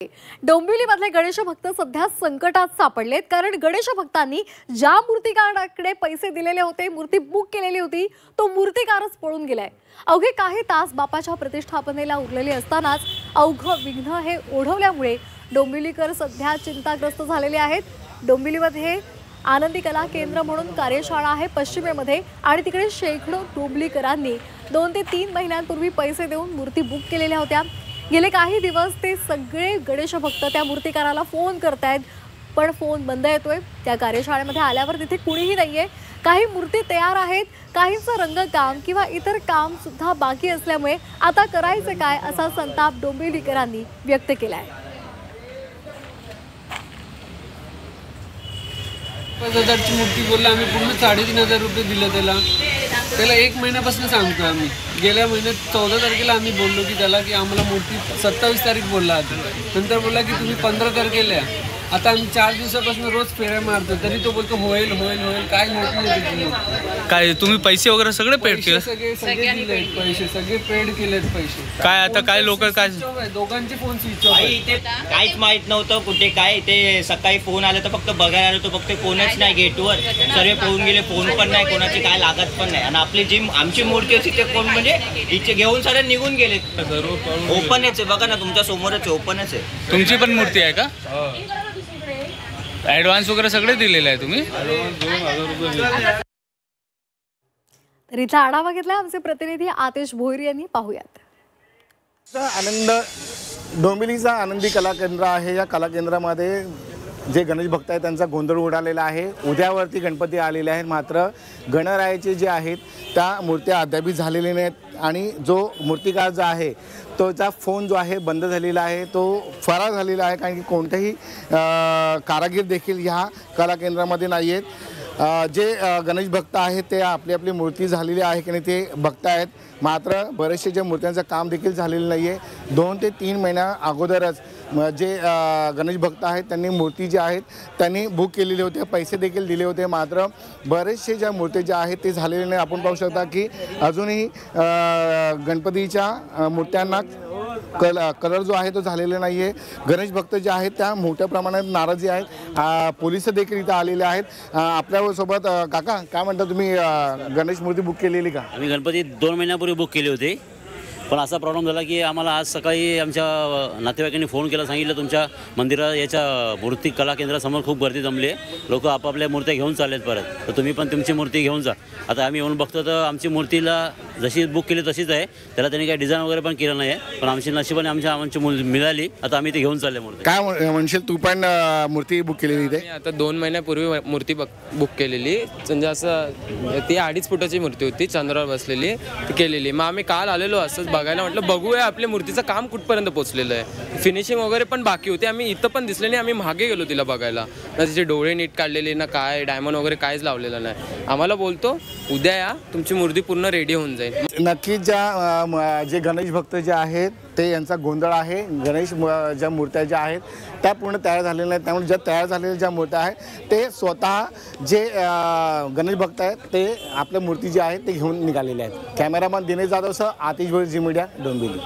डोंबिवलीमधले गणेश भक्त सध्या संकटात सापडलेत, कारण गणेश भक्तांनी ज्या मूर्तिकाराकडे पैसे दिलेले होते, मूर्ती बुक केलेली होती, तो मूर्तिकारच पळून गेलाय। अवघे काही तास बापाच्या प्रतिष्ठापनेला उरलेले असतानाच अवघं विघ्न हे ओढवल्यामुळे डोंबिवलीकर सध्या चिंताग्रस्त झालेले आहेत। डोंबिवलीमध्ये आनंदी कला केंद्र म्हणून कार्यशाळा आहे पश्चिमेमध्ये, आणि तिकडे शेकडो डोंबिवलीकरांनी 2 ते 3 महिन्यांपूर्वी पैसे देऊन मूर्ती बुक केलेल्या होत्या। गेले काही दिवस ते सगळे गणेश भक्त त्या मूर्तिकाराला फोन करतायत, पण फोन बंद येतोय। त्या कार्यशाळेमध्ये आल्यावर तिथे कुणीही नाहीये। काही मूर्ती तयार आहेत, काहींचं रंगकाम किंवा इतर काम सुद्धा बाकी असल्यामुळे आता करायचं काय असा संताप डोंबिवलीकरांनी व्यक्त केलाय। 5000ची मूर्ती बोलला, आम्ही पूर्ण 3,500 रुपये दिले त्याला 1 महिन्यापासून सांगतोय आम्ही। गेल्या महिन्यात 14 तारखेला आम्ही बोललो की त्याला की आम्हाला मूर्ती 27 तारीख बोलला आता, नंतर बोलला की तुम्ही 15 तारखेला। आता आम्ही 4 दिवसापासून रोज फेऱ्या मारतो, तरी तो बोलतो होईल होईल होईल, काय नाही। काय तुम्ही पैसे वगैरे सगळे पेड केले? सगळे दिले पैसे, सगळे पेड केलेत पैसे। काय आता काय लोक काय दोघांचे फोन स्विच ऑफ आहे। काहीच माहित नव्हतं कुठे काय ते। सकाळी फोन आला तर फक्त बघायला आलो, तो फक्त फोनच नाही गेटवर, सर्व पळून गेले, फोन पण नाही, कोणाची काय लागत पण नाही। आणि आपली जी आमची मूर्ती होती ते कोण म्हणजे इथे घेऊन सारे निघून गेले। ओपनच आहे, बघा ना तुमच्या समोरच ओपनच आहे। तुमची पण मूर्ती आहे का? ॲडव्हान्स वगैरे सगळे दिलेले आहे तुम्ही? तर इथला आढावा घेतला आमचे प्रतिनिधी आतिश भोईर यांनी, पाहूयात। आनंद डोंबिवलीचा आनंदी कला केंद्र आहे। या कला केंद्रामध्ये जे गणेश भक्त आहेत त्यांचा गोंधळ उडालेला आहे। उद्यावरती गणपती आलेले आहेत, मात्र गणरायाचे जे आहेत त्या मूर्त्या अद्याप झालेल्या नाहीत, आणि जो मूर्तिकार जो आहे तोचा फोन जो आहे बंद झालेला आहे, तो फरार झालेला आहे, कारण की कोणतेही कारागीर देखील ह्या कला केंद्रामध्ये नाही आहेत। जे गणेश भक्त आहेत ते आपली आपली मूर्ती झालेली आहे की नाही ते बघतायत, मात्र बरेचसे जे मूर्त्यांचं काम देखील झालेलं नाही आहे। 2 ते 3 महिन्या अगोदरच जे गणेश भक्त आहेत त्यांनी मूर्ती जी आहेत त्यांनी बुक केलेले होते, पैसे देखील दिले होते, मात्र बरेचसे ज्या मूर्ती ज्या आहेत ते झालेले नाही। आपण पाहू शकता की अजूनही गणपतीच्या मूर्त्यांना कलर जो आहे तो झालेला नाही आहे। गणेश भक्त जे आहेत त्या मोठ्या प्रमाणात नाराजी आहेत। पोलिस देखील इथं आलेले आहेत। आपल्यासोबत काका काय म्हणता, तुम्ही गणेश मूर्ती बुक केलेली का? आम्ही गणपती 2 महिन्यापूर्वी बुक केली होती, पण असा प्रॉब्लेम झाला की आम्हाला आज सकाळी आमच्या नातेवाईकांनी फोन केला, सांगितलं तुमच्या मंदिरात याच्या मूर्ती कला केंद्रासमोर खूप गर्दी जमली आहे, लोक आपापल्या मूर्त्या घेऊन चाललेत परत, तर तुम्ही पण तुमची मूर्ती घेऊन जा। आता आम्ही येऊन बघतो तर आमची मूर्तीला जशी बुक केली तशीच आहे, त्याला त्यांनी काही डिझाईन वगैरे पण केलं नाही आहे, पण आमची नशिबाने आमची मिळाली। आता आम्ही ती घेऊन चालले मूर्ती। काय म्हणशील, तू पण मूर्ती बुक केलेली इथे? आता 2 महिन्यापूर्वी मूर्ती बुक केलेली, म्हणजे असं ती 2.5 फुटाची मूर्ती होती, चंद्रावर बसलेली, ती केलेली। मग आम्ही काल आलेलो असंच बघायला, म्हटलं बघूया आपल्या मूर्तीचं काम कुठपर्यंत पोहोचलेलं आहे। फिनिशिंग वगैरे पण बाकी होती, आम्ही इथं पण दिसले नाही, आम्ही मागे गेलो तिला बघायला, ना तिचे डोळे नीट काढलेले ना काय, डायमंड वगैरे काहीच लावलेलं नाही। आम्हाला बोलतो उद्या या, तुमची मूर्ती पूर्ण रेडी होऊन जाईल। नक्कीच जे गणेश भक्त जे आहेत ते यांचा गोंधळ आहे। गणेश ज्या मूर्त्या ज्या आहेत त्या पूर्ण तयार झालेल्या नाहीत, त्यामुळे ज्या तयार झालेल्या ज्या मूर्त्या आहेत ते स्वतः जे गणेश भक्त आहेत ते आपल्या मूर्ती जी आहेत ते घेऊन निघालेले आहेत। कॅमेरामॅन दिनेश जाधवसह आतिश भोईर, झी मीडिया, डोंबिवली।